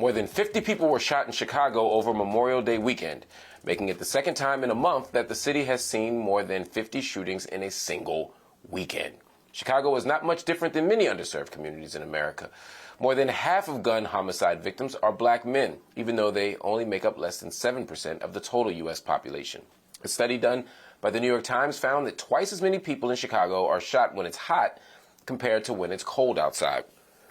More than 50 people were shot in Chicago over Memorial Day weekend, making it the second time in a month that the city has seen more than 50 shootings in a single weekend. Chicago is not much different than many underserved communities in America. More than half of gun homicide victims are black men, even though they only make up less than 7% of the total U.S. population. A study done by the New York Times found that twice as many people in Chicago are shot when it's hot compared to when it's cold outside.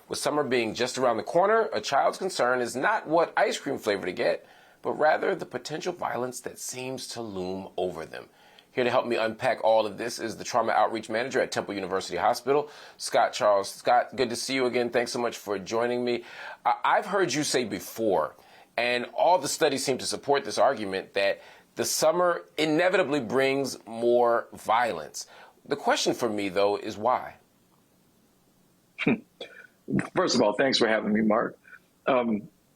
With summer being just around the corner, a child's concern is not what ice cream flavor to get, but rather the potential violence that seems to loom over them. Here to help me unpack all of this is the Trauma Outreach Manager at Temple University Hospital, Scott Charles. Scott, good to see you again. Thanks so much for joining me. I've heard you say before, and all the studies seem to support this argument, that the summer inevitably brings more violence. The question for me, though, is why? First of all, thanks for having me, Mark.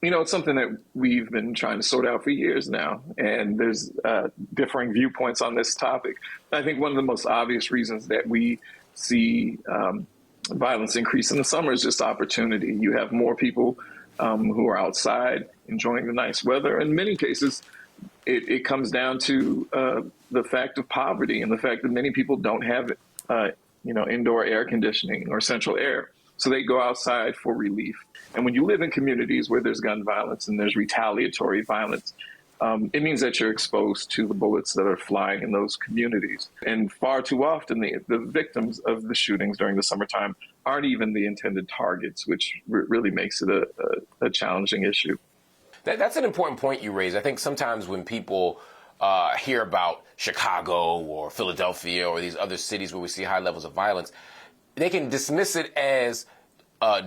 It's something that we've been trying to sort out for years now, and there's differing viewpoints on this topic. I think one of the most obvious reasons that we see violence increase in the summer is just opportunity. You have more people who are outside enjoying the nice weather. In many cases, it comes down to the fact of poverty and the fact that many people don't have, indoor air conditioning or central air. So they go outside for relief. And when you live in communities where there's gun violence and there's retaliatory violence, it means that you're exposed to the bullets that are flying in those communities. And far too often, the victims of the shootings during the summertime aren't even the intended targets, which really makes it a challenging issue. That's an important point you raise. I think sometimes when people hear about Chicago or Philadelphia or these other cities where we see high levels of violence, they can dismiss it as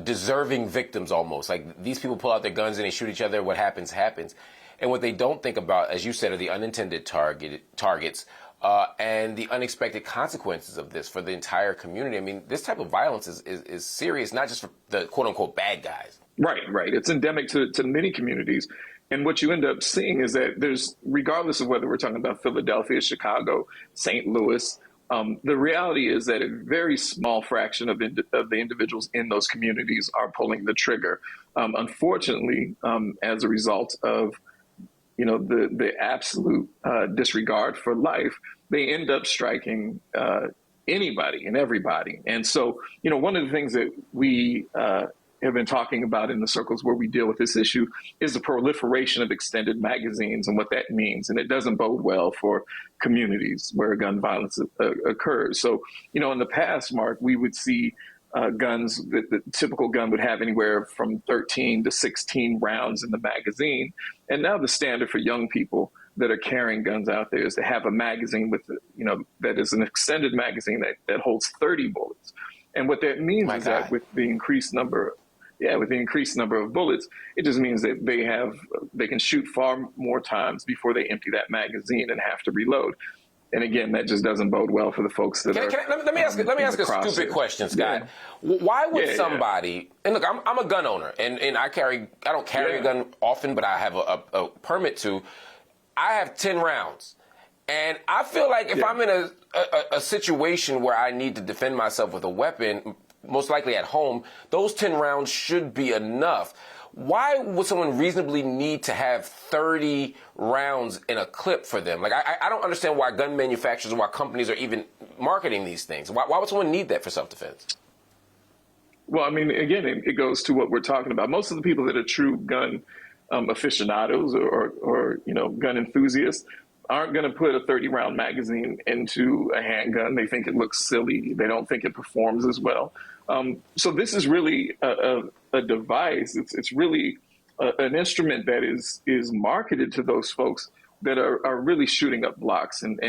deserving victims almost. Like these people pull out their guns and they shoot each other. What happens, happens. And what they don't think about, as you said, are the unintended targets and the unexpected consequences of this for the entire community. I mean, this type of violence is serious, not just for the quote unquote bad guys. Right. It's endemic to many communities. And what you end up seeing is that regardless of whether we're talking about Philadelphia, Chicago, St. Louis, the reality is that a very small fraction of the individuals in those communities are pulling the trigger. Unfortunately, as a result of the absolute disregard for life, they end up striking anybody and everybody. And so, one of the things that we have been talking about in the circles where we deal with this issue is the proliferation of extended magazines and what that means. And it doesn't bode well for communities where gun violence occurs. So, in the past, Mark, we would see guns, the typical gun would have anywhere from 13 to 16 rounds in the magazine. And now the standard for young people that are carrying guns out there is to have a magazine with, that is an extended magazine that holds 30 bullets. And what that means is that with the increased number of bullets, it just means that they can shoot far more times before they empty that magazine and have to reload. And again, that just doesn't bode well for the folks that let me ask a stupid question, Scott. Yeah. Why would somebody? And look, I'm a gun owner, and I don't carry a gun often, but I have a permit to. I have 10 rounds, and I feel like if I'm in a situation where I need to defend myself with a weapon, most likely at home, those 10 rounds should be enough. Why would someone reasonably need to have 30 rounds in a clip for them? Like, I don't understand why gun manufacturers or why companies are even marketing these things. Why would someone need that for self-defense? Well, I mean, again, it goes to what we're talking about. Most of the people that are true gun aficionados or gun enthusiasts aren't going to put a 30-round magazine into a handgun. They think it looks silly. They don't think it performs as well. So this is really a device. It's really an instrument that is marketed to those folks that are really shooting up blocks. And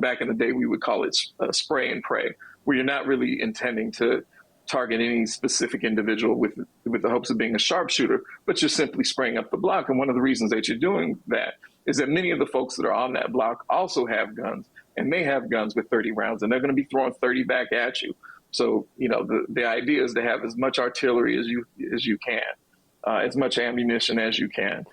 back in the day, we would call it spray and pray, where you're not really intending to target any specific individual with the hopes of being a sharpshooter, but you're simply spraying up the block. And one of the reasons that you're doing that is that many of the folks that are on that block also have guns, and they have guns with 30 rounds, and they're going to be throwing 30 back at you. So, the idea is to have as much artillery as you can, as much ammunition as you can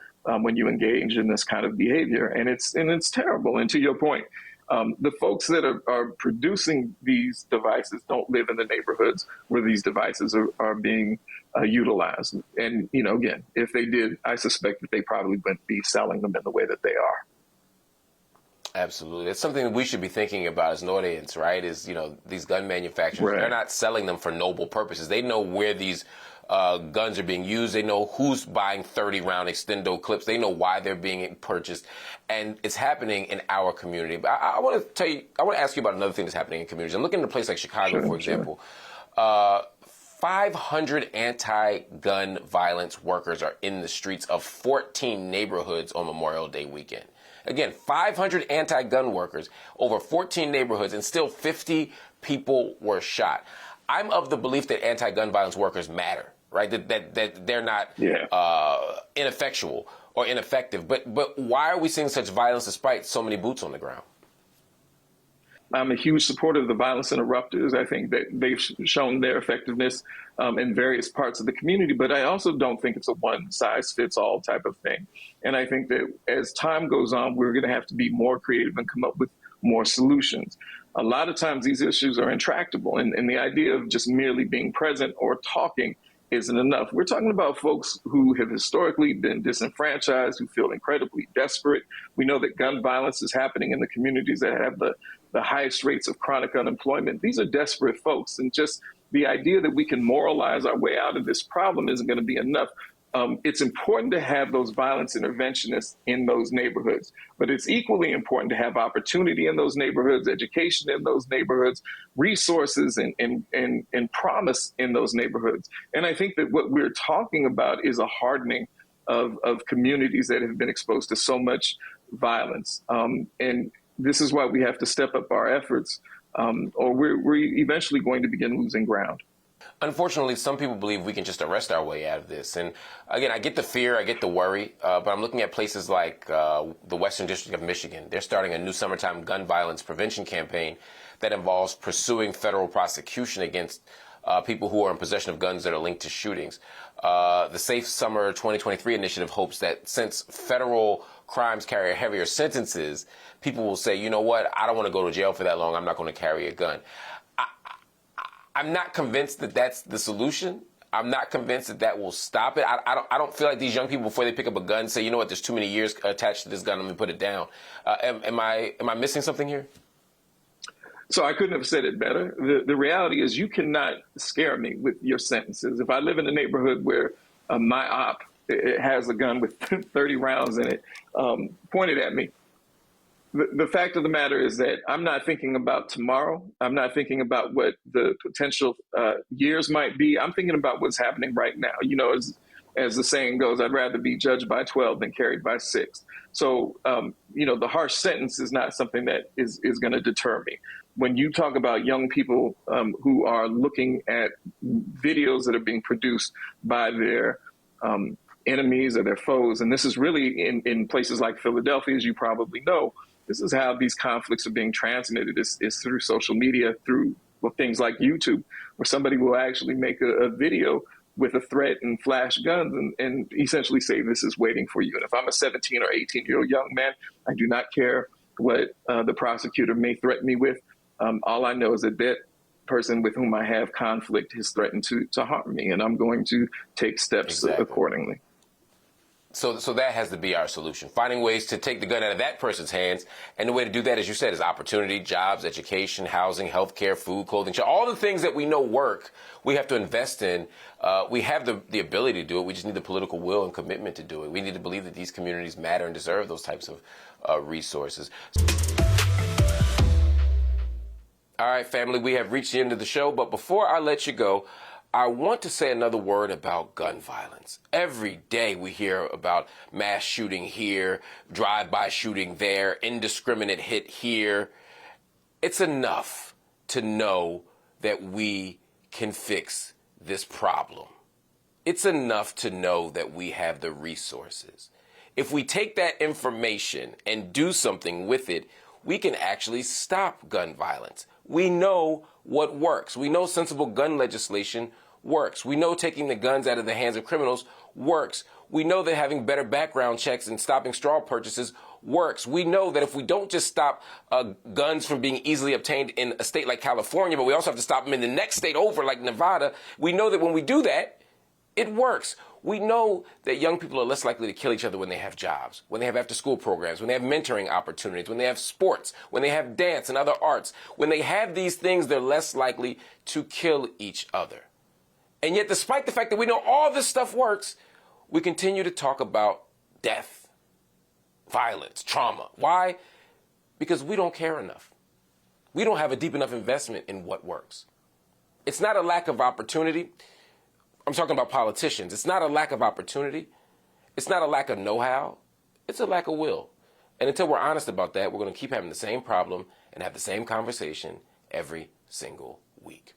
when you engage in this kind of behavior. And it's terrible. And to your point, The folks that are producing these devices don't live in the neighborhoods where these devices are being utilized. And, again, if they did, I suspect that they probably wouldn't be selling them in the way that they are. Absolutely. It's something that we should be thinking about as an audience, right? Is, these gun manufacturers, Right. They're not selling them for noble purposes. They know where these guns are being used. They know who's buying 30-round extendo clips. They know why they're being purchased. And it's happening in our community. But I want to ask you about another thing that's happening in communities. I'm looking at a place like Chicago, for example. 500 anti-gun violence workers are in the streets of 14 neighborhoods on Memorial Day weekend. Again, 500 anti-gun workers over 14 neighborhoods, and still 50 people were shot. I'm of the belief that anti-gun violence workers matter, right? That they're not ineffectual or ineffective. But why are we seeing such violence despite so many boots on the ground? I'm a huge supporter of the violence interrupters. I think that they've shown their effectiveness in various parts of the community, but I also don't think it's a one-size-fits-all type of thing. And I think that as time goes on, we're going to have to be more creative and come up with more solutions. A lot of times these issues are intractable, and the idea of just merely being present or talking isn't enough. We're talking about folks who have historically been disenfranchised, who feel incredibly desperate. We know that gun violence is happening in the communities that have the highest rates of chronic unemployment. These are desperate folks, and just the idea that we can moralize our way out of this problem isn't going to be enough. It's important to have those violence interventionists in those neighborhoods, but it's equally important to have opportunity in those neighborhoods, education in those neighborhoods, resources and promise in those neighborhoods. And I think that what we're talking about is a hardening of communities that have been exposed to so much violence. And this is why we have to step up our efforts, or we're eventually going to begin losing ground. Unfortunately, some people believe we can just arrest our way out of this. And again, I get the fear, I get the worry, but I'm looking at places like the Western District of Michigan. They're starting a new summertime gun violence prevention campaign that involves pursuing federal prosecution against people who are in possession of guns that are linked to shootings. The Safe Summer 2023 initiative hopes that since federal crimes carry heavier sentences, people will say, you know what, I don't want to go to jail for that long. I'm not going to carry a gun. I'm not convinced that that's the solution. I'm not convinced that that will stop it. I don't feel like these young people, before they pick up a gun, say, you know what, there's too many years attached to this gun, let me put it down. Am I missing something here? So I couldn't have said it better. The reality is you cannot scare me with your sentences. If I live in a neighborhood where my op it has a gun with 30 rounds in it pointed at me, the fact of the matter is that I'm not thinking about tomorrow. I'm not thinking about what the potential years might be. I'm thinking about what's happening right now. As the saying goes, I'd rather be judged by 12 than carried by 6. So, the harsh sentence is not something that is going to deter me. When you talk about young people who are looking at videos that are being produced by their enemies or their foes, and this is really in places like Philadelphia, as you probably know, this is how these conflicts are being transmitted is through social media, through things like YouTube, where somebody will actually make a video with a threat and flash guns and essentially say, this is waiting for you. And if I'm a 17 or 18-year-old young man, I do not care what the prosecutor may threaten me with. All I know is that person with whom I have conflict has threatened to harm me, and I'm going to take steps accordingly. So that has to be our solution, finding ways to take the gun out of that person's hands. And the way to do that, as you said, is opportunity, jobs, education, housing, healthcare, food, clothing, all the things that we know work, we have to invest in. We have the ability to do it. We just need the political will and commitment to do it. We need to believe that these communities matter and deserve those types of resources. All right, family, we have reached the end of the show. But before I let you go, I want to say another word about gun violence. Every day we hear about mass shooting here, drive-by shooting there, indiscriminate hit here. It's enough to know that we can fix this problem. It's enough to know that we have the resources. If we take that information and do something with it, we can actually stop gun violence. We know what works. We know sensible gun legislation works. We know taking the guns out of the hands of criminals works. We know that having better background checks and stopping straw purchases works. We know that if we don't just stop guns from being easily obtained in a state like California, but we also have to stop them in the next state over, like Nevada, we know that when we do that, it works. We know that young people are less likely to kill each other when they have jobs, when they have after-school programs, when they have mentoring opportunities, when they have sports, when they have dance and other arts. When they have these things, they're less likely to kill each other. And yet, despite the fact that we know all this stuff works, we continue to talk about death, violence, trauma. Why? Because we don't care enough. We don't have a deep enough investment in what works. It's not a lack of opportunity. I'm talking about politicians. It's not a lack of opportunity. It's not a lack of know-how. It's a lack of will. And until we're honest about that, we're going to keep having the same problem and have the same conversation every single week.